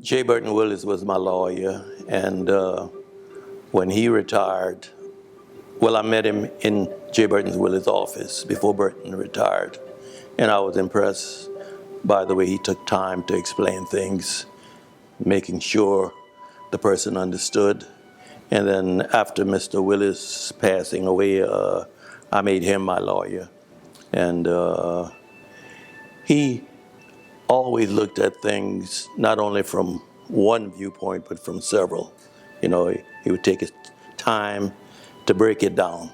J. Burton Willis was my lawyer, and when he retired, well, I met him in J. Burton Willis' office before Burton retired, and I was impressed by the way he took time to explain things, making sure the person understood. And then after Mr. Willis passing away, I made him my lawyer. And he always looked at things not only from one viewpoint, but from several. You know, he would take his time to break it down.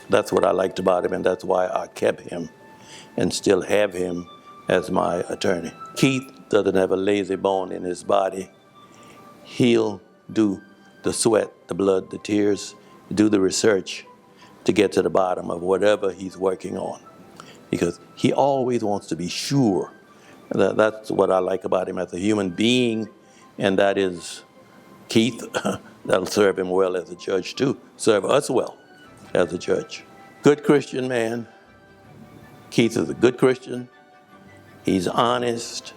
That's what I liked about him, and that's why I kept him and still have him as my attorney. Keith doesn't have a lazy bone in his body. He'll do the sweat, the blood, the tears, do the research to get to the bottom of whatever he's working on, because he always wants to be sure. That's what I like about him as a human being, and that is Keith. That'll serve him well as a judge too, serve us well as a judge. Good Christian man. Keith is a good Christian. He's honest.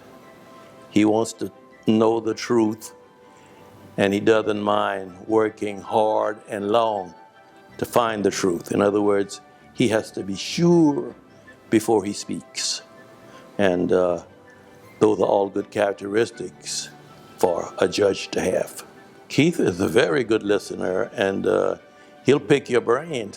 He wants to know the truth, and he doesn't mind working hard and long to find the truth. In other words, he has to be sure before he speaks. And those are all good characteristics for a judge to have. Keith is a very good listener, and he'll pick your brain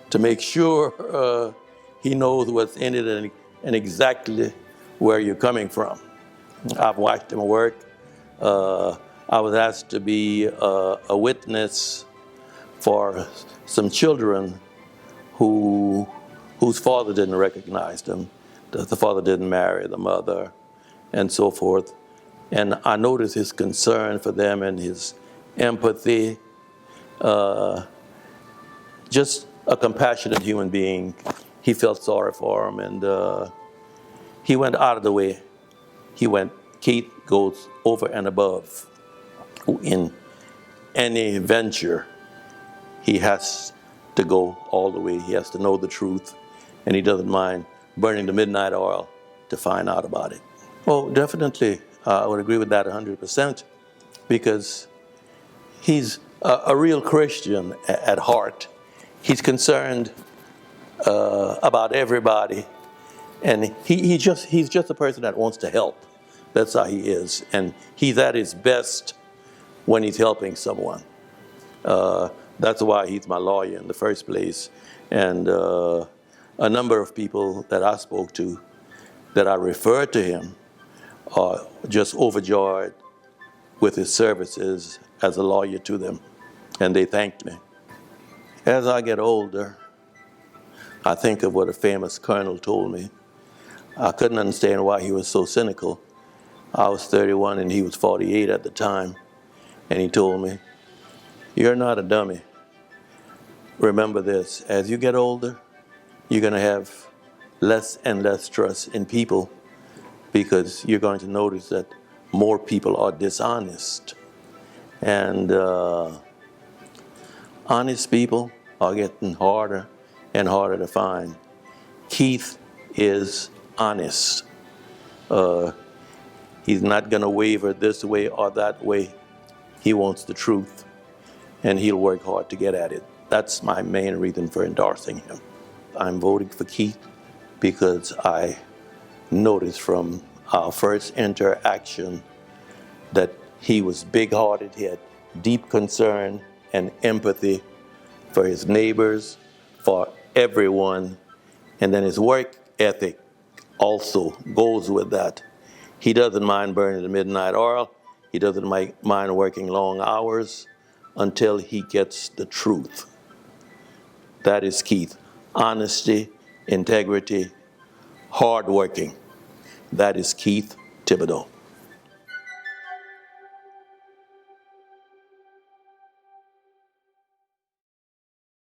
to make sure he knows what's in it and exactly where you're coming from. I've watched him work. I was asked to be a witness for some children whose father didn't recognize them. The father didn't marry the mother, and so forth. And I noticed his concern for them and his empathy. Just a compassionate human being. He felt sorry for him, and he went out of the way. Keith goes over and above. In any venture, he has to go all the way. He has to know the truth, and he doesn't mind burning the midnight oil to find out about it. Oh, definitely, I would agree with that 100%, because he's a real Christian at heart. He's concerned about everybody, and he's just a person that wants to help. That's how he is, and he's at his best when he's helping someone. That's why he's my lawyer in the first place. And a number of people that I spoke to, that I referred to him, are just overjoyed with his services as a lawyer to them, and they thanked me. As I get older, I think of what a famous colonel told me. I couldn't understand why he was so cynical. I was 31 and he was 48 at the time, and he told me, "You're not a dummy. Remember this, as you get older, you're going to have less and less trust in people, because you're going to notice that more people are dishonest. And honest people are getting harder and harder to find. Keith is honest. He's not going to waver this way or that way. He wants the truth, and he'll work hard to get at it. That's my main reason for endorsing him. I'm voting for Keith because I noticed from our first interaction that he was big-hearted. He had deep concern and empathy for his neighbors, for everyone, and then his work ethic also goes with that. He doesn't mind burning the midnight oil. He doesn't mind working long hours until he gets the truth. That is Keith. Honesty, integrity, hardworking. That is Keith Thibodeaux.